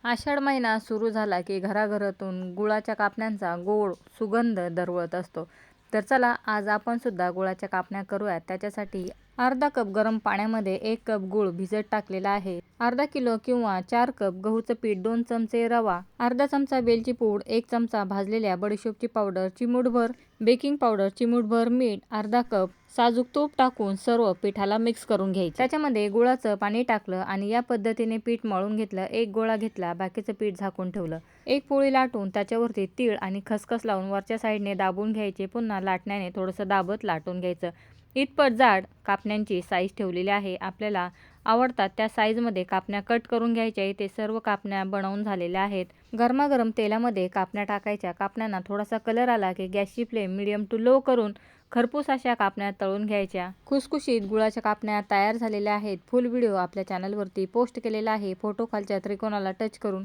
आषाढ महिना सुरू झाला की घराघरातून गुळाच्या कापण्यांचा गोड सुगंध दरवळत असतो. तर चला आज आपण सुद्धा गुळाच्या कापण्या करूयात. त्याच्यासाठी अर्धा कप गरम पाण्यामध्ये 1 कप गूळ भिजत टाकलेला आहे. अर्धा किलो किंवा 4 कप गहूचं पीठ, 2 चमचे रवा, अर्धा चमचा वेलची पूड, 1 चमचा भाजलेल्या बडीशोपची पावडर, चिमूटभर बेकिंग पावडर, चिमूटभर मीठ, अर्धा कप साजूक तूप टाकून सर्व पिठाला मिक्स करून घ्यायचे. त्याच्यामध्ये गुळाचं पाणी टाकलं आणि या पद्धतीने पीठ मळून घेतलं. एक गोळा घेतला, बाकीचं पीठ झाकून ठेवलं. एक पोळी लाटून त्याच्यावरती तीळ आणि खसखस लावून वरच्या साईडने दाबून घ्यायचे. पुन्हा लाटण्याने थोडंसं दाबत लाटून घ्यायचं. इतपत जाड कापण्यांची साईज ठेवलेली आहे. आपल्याला आवडतात त्या साईजमध्ये कापण्या कट करून घ्यायच्या. इथे सर्व कापण्या बनवून झालेल्या आहेत. गरमागरम तेलामध्ये कापण्या टाकायच्या. कापण्यांना थोडासा कलर आला की गॅसची फ्लेम मीडियम टू लो करून खरपूस अशा कापण्या तळून घ्यायच्या. खुसखुशीत गुळाच्या कापण्या तयार झालेल्या आहेत. फुल व्हिडिओ आपल्या चॅनलवरती पोस्ट केलेला आहे. फोटो खालच्या त्रिकोणाला टच करून